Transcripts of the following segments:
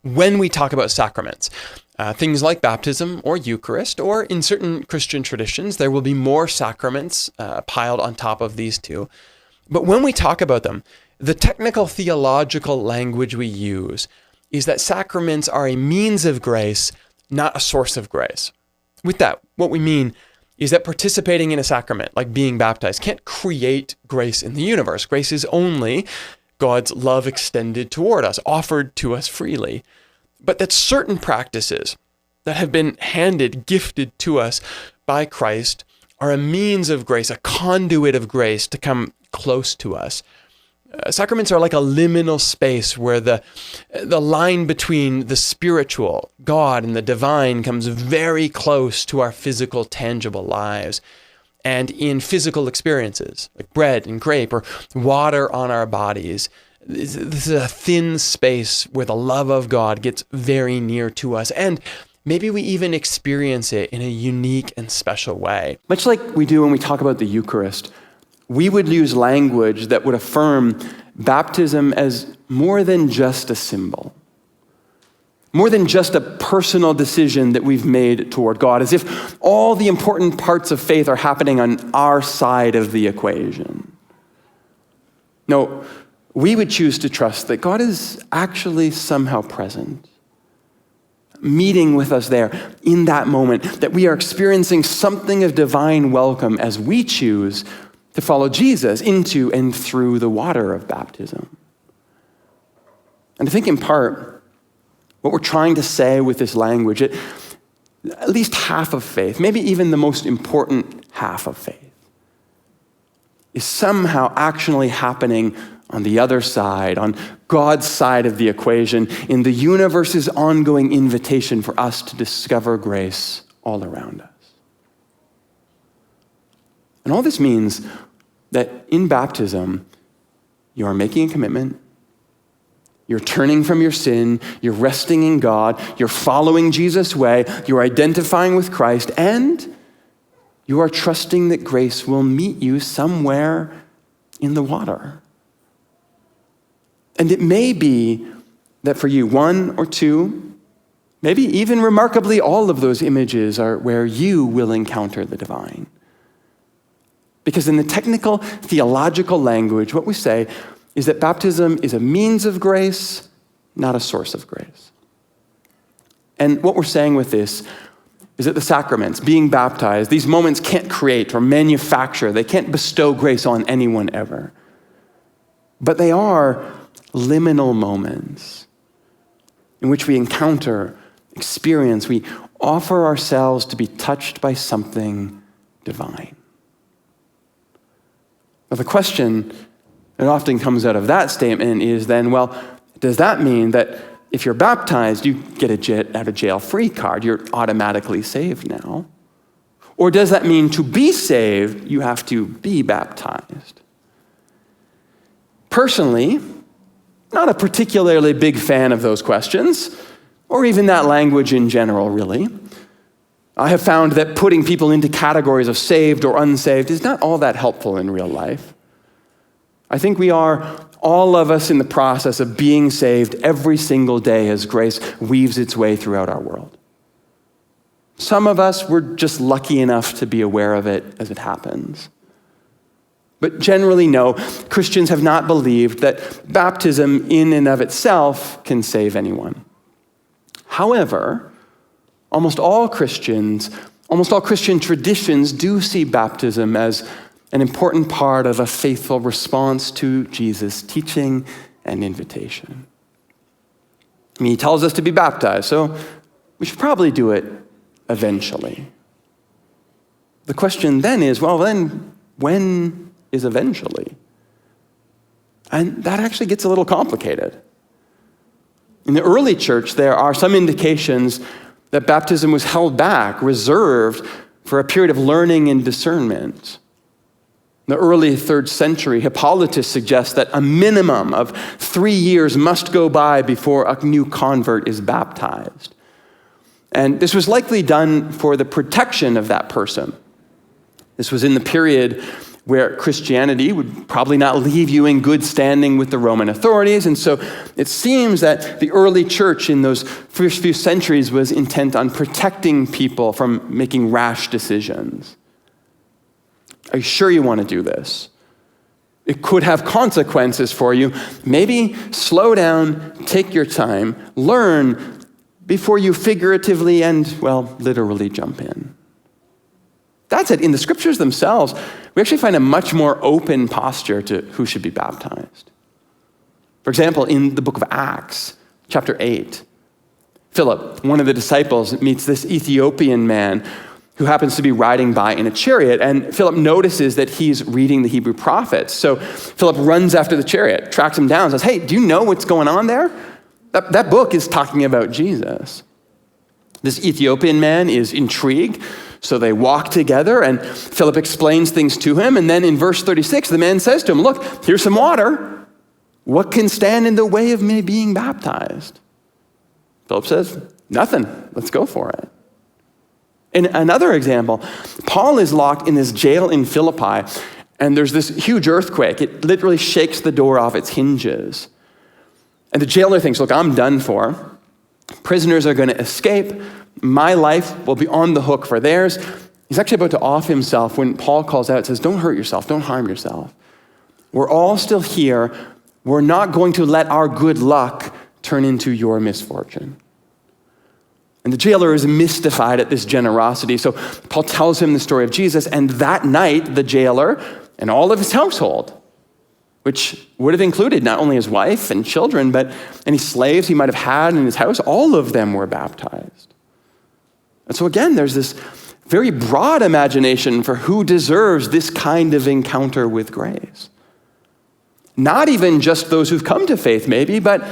When we talk about sacraments, things like baptism or Eucharist, or in certain Christian traditions, there will be more sacraments piled on top of these two. But when we talk about them, the technical theological language we use is that sacraments are a means of grace, not a source of grace. With that, what we mean is that participating in a sacrament, like being baptized, can't create grace in the universe. Grace is only God's love extended toward us, offered to us freely. But that certain practices that have been gifted to us by Christ are a means of grace, a conduit of grace to come close to us. Sacraments are like a liminal space where the line between the spiritual, God, and the divine comes very close to our physical, tangible lives. And in physical experiences, like bread and grape or water on our bodies, this is a thin space where the love of God gets very near to us. And maybe we even experience it in a unique and special way. Much like we do when we talk about the Eucharist, we would use language that would affirm baptism as more than just a symbol, more than just a personal decision that we've made toward God, as if all the important parts of faith are happening on our side of the equation. No, we would choose to trust that God is actually somehow present, meeting with us there in that moment, that we are experiencing something of divine welcome as we choose to follow Jesus into and through the water of baptism. And I think in part, what we're trying to say with this language, at least half of faith, maybe even the most important half of faith, is somehow actually happening on the other side, on God's side of the equation, in the universe's ongoing invitation for us to discover grace all around us. And all this means that in baptism, you are making a commitment, you're turning from your sin, you're resting in God, you're following Jesus' way, you're identifying with Christ, and you are trusting that grace will meet you somewhere in the water. And it may be that for you, one or two, maybe even remarkably all of those images are where you will encounter the divine. Because in the technical theological language, what we say is that baptism is a means of grace, not a source of grace. And what we're saying with this is that the sacraments, being baptized, these moments can't create or manufacture, they can't bestow grace on anyone ever. But they are liminal moments in which we encounter, experience, we offer ourselves to be touched by something divine. Now, the question that often comes out of that statement is then, well, does that mean that if you're baptized, you get a get out of jail free card? You're automatically saved now? Or does that mean to be saved, you have to be baptized? Personally, not a particularly big fan of those questions, or even that language in general, really. I have found that putting people into categories of saved or unsaved is not all that helpful in real life. I think we are, all of us, in the process of being saved every single day as grace weaves its way throughout our world. Some of us, we're just lucky enough to be aware of it as it happens. But generally, no, Christians have not believed that baptism in and of itself can save anyone. However, almost all Christian traditions do see baptism as an important part of a faithful response to Jesus' teaching and invitation. I mean, he tells us to be baptized, so we should probably do it eventually. The question then is, well, then when is eventually? And that actually gets a little complicated. In the early church, there are some indications that baptism was held back, reserved for a period of learning and discernment. In the early 3rd century, Hippolytus suggests that a minimum of 3 years must go by before a new convert is baptized. And this was likely done for the protection of that person. This was in the period where Christianity would probably not leave you in good standing with the Roman authorities. And so it seems that the early church in those first few centuries was intent on protecting people from making rash decisions. Are you sure you want to do this? It could have consequences for you. Maybe slow down, take your time, learn before you figuratively and, well, literally jump in. That's it. In the scriptures themselves, we actually find a much more open posture to who should be baptized. For example, in the book of Acts, chapter 8, Philip, one of the disciples, meets this Ethiopian man who happens to be riding by in a chariot, and Philip notices that he's reading the Hebrew prophets. So Philip runs after the chariot, tracks him down, says, "Hey, do you know what's going on there? That book is talking about Jesus." This Ethiopian man is intrigued, so they walk together, and Philip explains things to him, and then in verse 36, the man says to him, "Look, here's some water. What can stand in the way of me being baptized?" Philip says, "Nothing. Let's go for it." In another example, Paul is locked in this jail in Philippi, and there's this huge earthquake. It literally shakes the door off its hinges. And the jailer thinks, "Look, I'm done for. Prisoners are going to escape. My life will be on the hook for theirs." He's actually about to off himself when Paul calls out and says, "Don't hurt yourself. Don't harm yourself. We're all still here. We're not going to let our good luck turn into your misfortune." And the jailer is mystified at this generosity. So Paul tells him the story of Jesus. And that night, the jailer and all of his household, which would have included not only his wife and children, but any slaves he might have had in his house, all of them were baptized. And so again, there's this very broad imagination for who deserves this kind of encounter with grace. Not even just those who've come to faith, maybe, but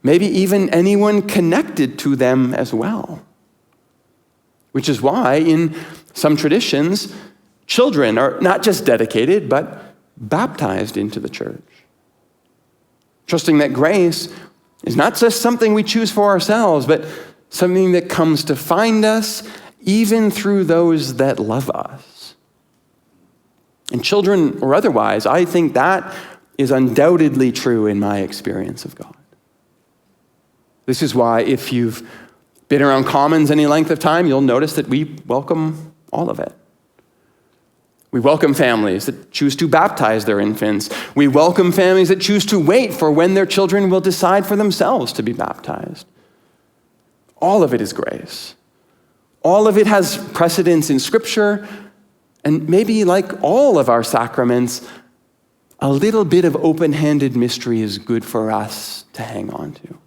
maybe even anyone connected to them as well. Which is why in some traditions, children are not just dedicated, but baptized into the church. Trusting that grace is not just something we choose for ourselves, but something that comes to find us even through those that love us. And children or otherwise, I think that is undoubtedly true in my experience of God. This is why if you've been around Commons any length of time, you'll notice that we welcome all of it. We welcome families that choose to baptize their infants. We welcome families that choose to wait for when their children will decide for themselves to be baptized. All of it is grace. All of it has precedence in Scripture, and maybe like all of our sacraments, a little bit of open-handed mystery is good for us to hang on to.